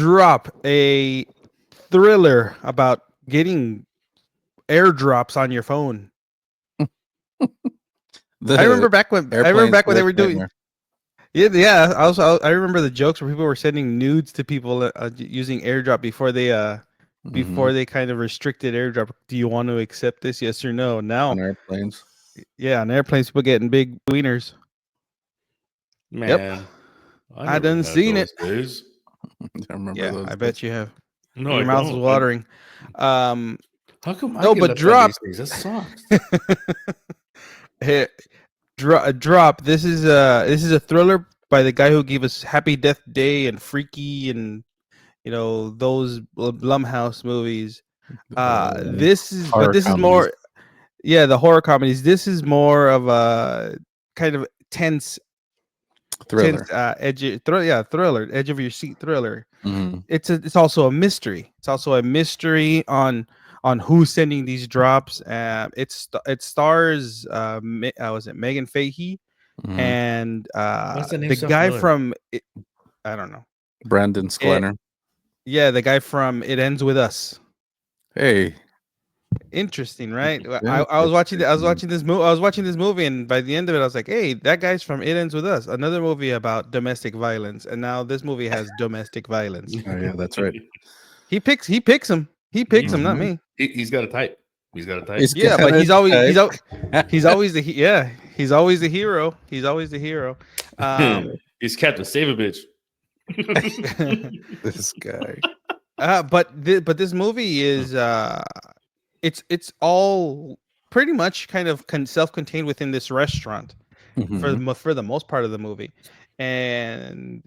drop a thriller about getting airdrops on your phone. I remember back when they were doing. Yeah. I remember the jokes where people were sending nudes to people using airdrop before they kind of restricted airdrop. Do you want to accept this? Yes or no? Now on airplanes. Yeah, on airplanes, people getting big wieners. Man, Yep. I never done had seen those it. days. I remember Yeah, those I days. bet you have. No, Your I mouth is don't. watering. How come I No, get but left out drop. these things? That sucks. Hey, drop. This is a thriller by the guy who gave us Happy Death Day and Freaky and those Blumhouse movies. This is comedies. more. Yeah, the horror comedies. This is more of a kind of tense Thriller. Thriller, edge of your seat thriller. Mm-hmm. It's also a mystery. It's also a mystery on who's sending these drops. It stars was it Megan Fahey Mm-hmm. and What's the name the so guy familiar? from I don't know. Brandon Sklenar. Yeah, the guy from It Ends With Us. Hey, Interesting, right? I was watching this movie. I was watching this movie, and by the end of it, I was like, "Hey, that guy's from It Ends With Us," another movie about domestic violence, and now this movie has domestic violence. oh yeah, that's right. He picks him. He picks him, not me. He's got a type. He's got a type. Yeah, but he's always the he's always the hero. He's always the hero. He's Captain Save a Bitch. This guy. But this movie is it's all pretty much kind of self-contained within this restaurant for the most part of the movie, and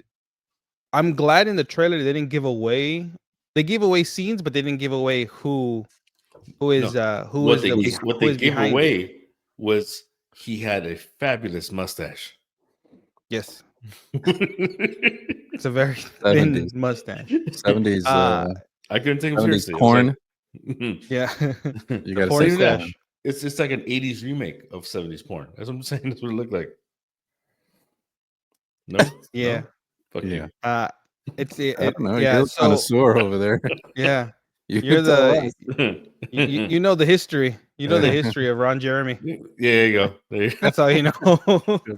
I'm glad in the trailer they didn't give away. They gave away scenes, but they didn't give away who is what they gave away it. was he had a fabulous mustache. Yes. It's a very thin mustache. 70s. I couldn't take him 70s seriously. corn. Yeah. You got to Corn say mustache. It's like an 80s remake of 70s porn. That's what I'm saying. That's what it looked like. No? Yeah. No? Fuck Yeah. It's I don't know. yeah. You're So connoisseur over there. yeah, You're the you know the history. You know the history of Ron Jeremy. Yeah, there you go. There you go. That's all you know.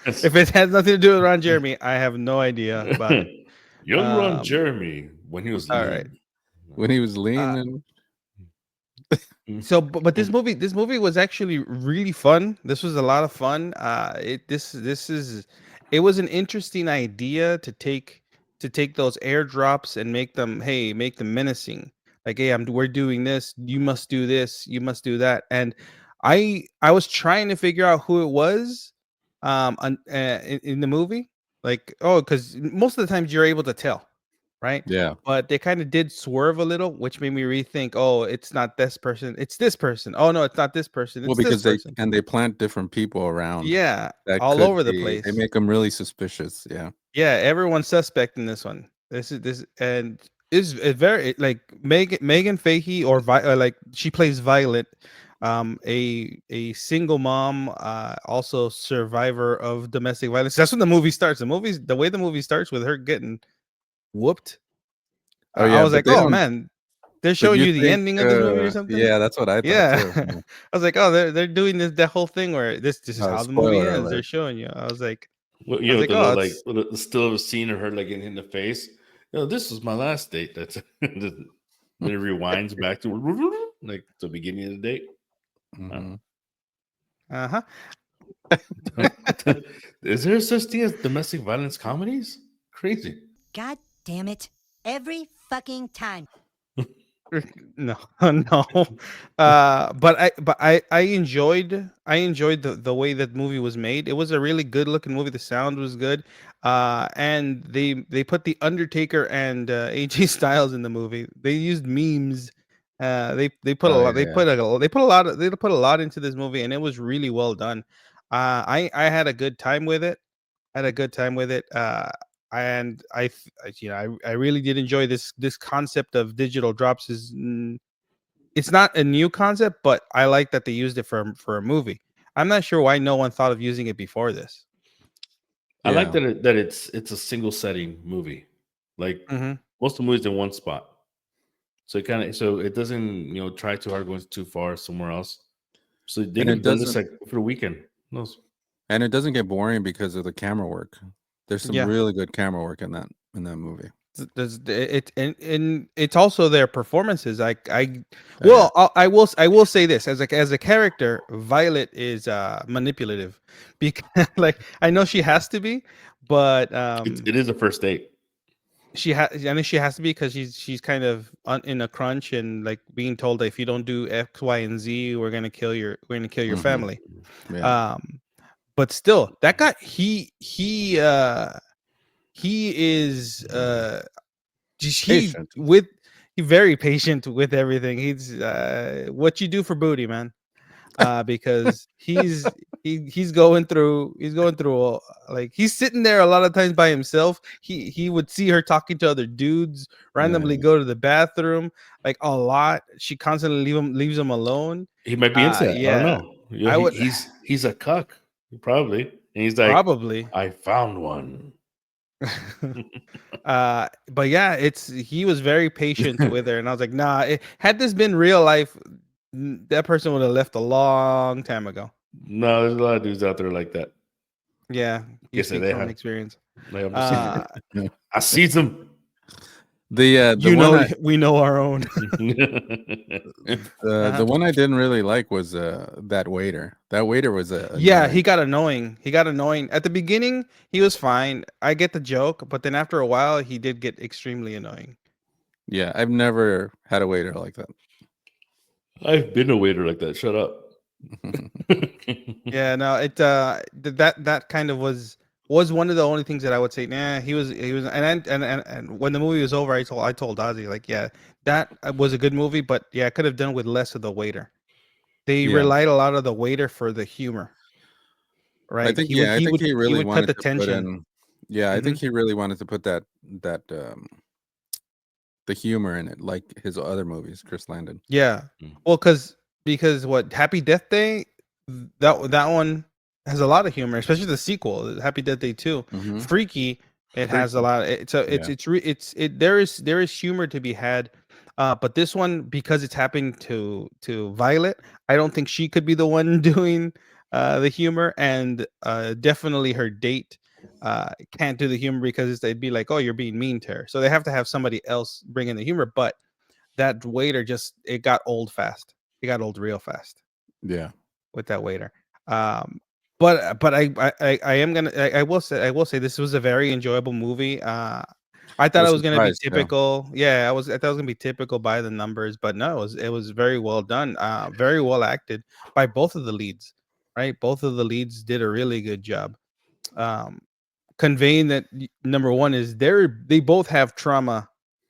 If it has nothing to do with Ron Jeremy, I have no idea about it. Young Ron Jeremy when he was all lean. right. When he was lean. So, but this movie was actually really fun. This was a lot of fun. It was an interesting idea to take those airdrops and make them menacing. Like, hey, we're doing this. You must do this. You must do that. And I was trying to figure out who it was, in the movie. Like, because most of the times you're able to tell, right? Yeah. But they kind of did swerve a little, which made me rethink. Oh, it's not this person. It's this person. Oh no, it's not this person. It's Because this person. they plant different people around. Yeah, that all could over the be- place. They make them really suspicious. Yeah. Yeah, everyone's suspect in this one. And is very like Megan Fahey like she plays Violet, a single mom, also survivor of domestic violence. That's when the movie starts. The way the movie starts with her getting whooped. Oh yeah. I was but like, they oh don't- man, they're but showing you the think, ending of this movie or something. Yeah, that's what I thought Yeah. too. I was like, oh, they're doing that whole thing where this is how the movie spoiler ends. alert. They're showing you. I was like, Well, I was like, oh, it's- with the still of a scene of her like getting in the face. This was my last date. That's then it rewinds back to like the beginning of the date. Mhm. uh-huh. Is there such thing as domestic violence comedies? Crazy. God damn it. Every fucking time. No, no. But I enjoyed the way that movie was made. It was a really good looking movie. The sound was good. And they put the Undertaker and AJ Styles in the movie. They used memes. They put a lot. They put a lot into this movie, and it was really well done. I had a good time with it. And I really did enjoy this concept of digital drops. It's not a new concept, but I like that they used it for a movie. I'm not sure why no one thought of using it before this. I like that it's a single setting movie. Like most of the movies in one spot. So it doesn't try too hard going too far somewhere else. So they And could it done this doesn't like for the weekend. Who knows? and it doesn't get boring because of the camera work. There's some Yeah. really good camera work in that movie. Does it and it's also their performances. Oh, Well, I will say this as a character, Violet is manipulative, because like I know she has to be, but It is a first date. I mean she has to be because she's kind of in a crunch and like being told that if you don't do X, Y, and Z, we're gonna kill your Mhm. family. Yeah. But still, that guy he is just Patient. he's very patient with everything. He's what you do for booty, man. Because he's going through like he's sitting there a lot of times by himself. He would see her talking to other dudes, randomly Yeah. go to the bathroom like a lot. She constantly leaves him alone. He might be into that. I Yeah, don't know. Yeah, I would he's a cuck, probably. And he's like, probably. I found one. But yeah, he was very patient with her, and I was like, nah. Had this been real life, that person would have left a long time ago. No, there's a lot of dudes out there like that. Yeah, you Yes, speak they from have. experience. They have Yeah. I see them. The We know our own. the one I didn't really like was that waiter. That waiter was Yeah, annoying. he got annoying. At the beginning. He was fine. I get the joke, but then after a while, he did get extremely annoying. Yeah, I've never had a waiter like that. I've been a waiter like that. Shut up. Yeah, no, that kind of was one of the only things that I would say. Nah, he was, and when the movie was over, I told Ozzy like, yeah, that was a good movie, but yeah, I could have done with less of the waiter. They Yeah. relied a lot of the waiter for the humor, right? I think he really would cut wanted the to put tension. in. Yeah, I think he really wanted to put that the humor in it, like his other movies, Chris Landon. Yeah, Mm. well, because what Happy Death Day, that one has a lot of humor, especially the sequel, Happy Death Day 2. Mhm. Freaky, it has a lot. There is humor to be had, but this one, because it's happening to Violet, I don't think she could be the one doing the humor, and definitely her date can't do the humor because they'd be like, oh, you're being mean to her, so they have to have somebody else bring in the humor. But that waiter it got old fast. It got old real fast Yeah. with that waiter. But I am gonna I will say this was a very enjoyable movie. I thought was it was gonna be surprised, yeah. typical. Yeah, I thought it was gonna be typical by the numbers, but no, it was very well done. Very well acted by both of the leads. Right, both of the leads did a really good job. Conveying that number one is they both have trauma,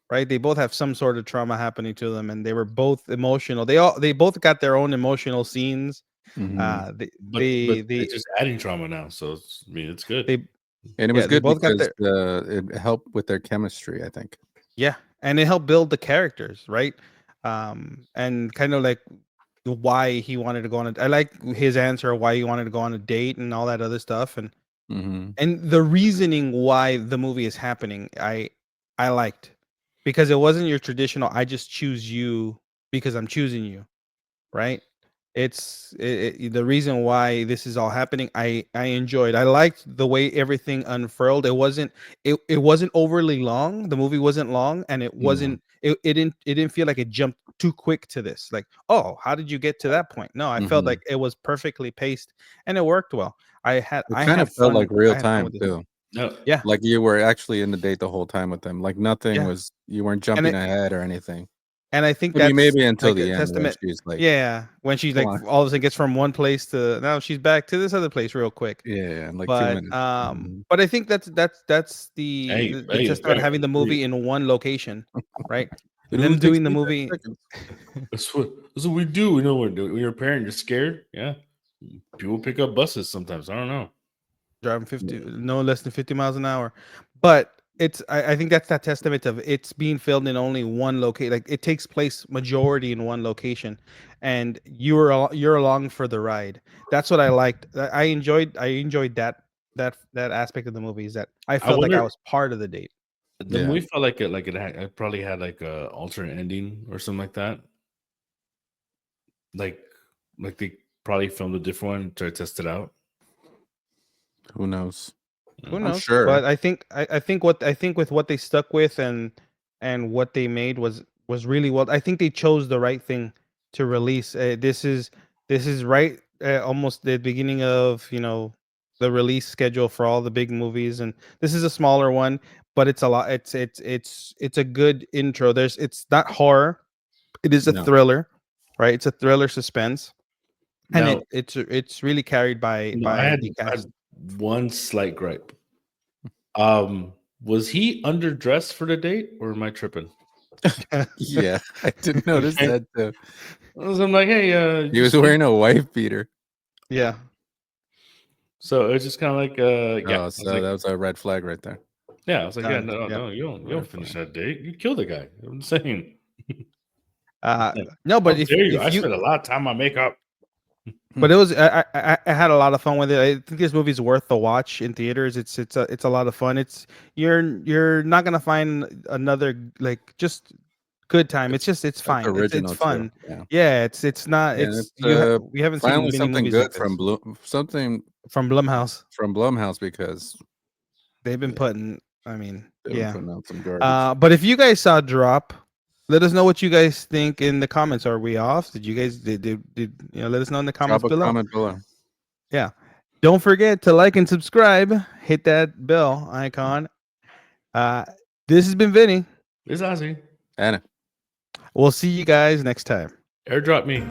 right? They both have some sort of trauma happening to them, and they were both emotional. They both got their own emotional scenes. Mhm. But it's just adding trauma now, so it's good. And it was they good both got because it helped with their chemistry, I think. Yeah, and it helped build the characters, right? And kind of like why he wanted to go on I like his answer why he wanted to go on a date and all that other stuff, and Mhm. the reasoning why the movie is happening, I liked, because it wasn't your traditional I just choose you because I'm choosing you, right? It's the reason why this is all happening. I enjoyed. I liked the way everything unfurled. It wasn't overly long. The movie wasn't long, and it wasn't. It didn't feel like it jumped too quick to this. Like, oh, how did you get to that point? No, I felt Mhm. like it was perfectly paced, and it worked well. It I kind had of felt fun. like real I had fun time with this. too. No, Yeah, Like you were actually in the date the whole time with them. Like nothing Yeah. was you weren't jumping ahead or anything. and I think I mean, that's maybe until like the a end when testament. she's like, Yeah, when she "Come like on." all of a sudden gets from one place to now she's back to this other place real quick. Yeah, in like 2 But minutes. Mhm. but I think that's Hey, the hey, testament hey, having the hey. movie in one location, right? It Them only takes doing the me 30 movie. seconds. That's what we do. When you're a parent, you're scared. Yeah, people pick up buses sometimes. I don't know. Driving 50 no less than 50 miles an hour. But I think that's that testament of it's being filmed in only one location. Like it takes place majority in one location, and you're along for the ride. That's what I liked. I enjoyed that aspect of the movie, is that I felt like I wonder- was part of the date. The Yeah. movie felt like it probably had like a alternate ending or something like that. Like they probably filmed a different one to test it out. Who knows? Who I'm knows? sure. But I think with what they stuck with and what they made was really well. I think they chose the right thing to release. This is right almost the beginning of the release schedule for all the big movies, and this is a smaller one, but it's a lot. It's a good intro. It's not horror. It is a No. thriller, right? It's a thriller suspense, and Now, it's really carried by no, I had the cast. one slight gripe. Was he underdressed for the date, or am I tripping? Yeah, I did notice Okay. that too. I'm like, hey, He was wearing a wife beater. Yeah. So it's just kind of like, yeah. I Oh, was so like, that was a red flag right there. yeah, I was like, yeah, Done. no, Yeah. no, you don't Very finish fine. that date. You kill the guy. I'm saying. No, but How if dare you? I you spent a lot of time on makeup. but it was I had a lot of fun with it. I think this movie's worth the watch in theaters. It's a lot of fun. You're not gonna find another like just good time. It's fine. It's Original too. fun. Yeah. Yeah, it's not. Yeah, It's it's, we haven't seen Finally, many something movies good like from this. something From Blumhouse. from Blumhouse, because They've been Yeah. putting. I mean, they were yeah. putting out some garbage. But if you guys saw Drop, let us know what you guys think in the comments. Are we off? Did you guys did let us know in the comments Drop a below. comment below. Yeah. Don't forget to like and subscribe. Hit that bell icon. This has been Vinny. It's Ozzy. Anna. We'll see you guys next time. Airdrop me.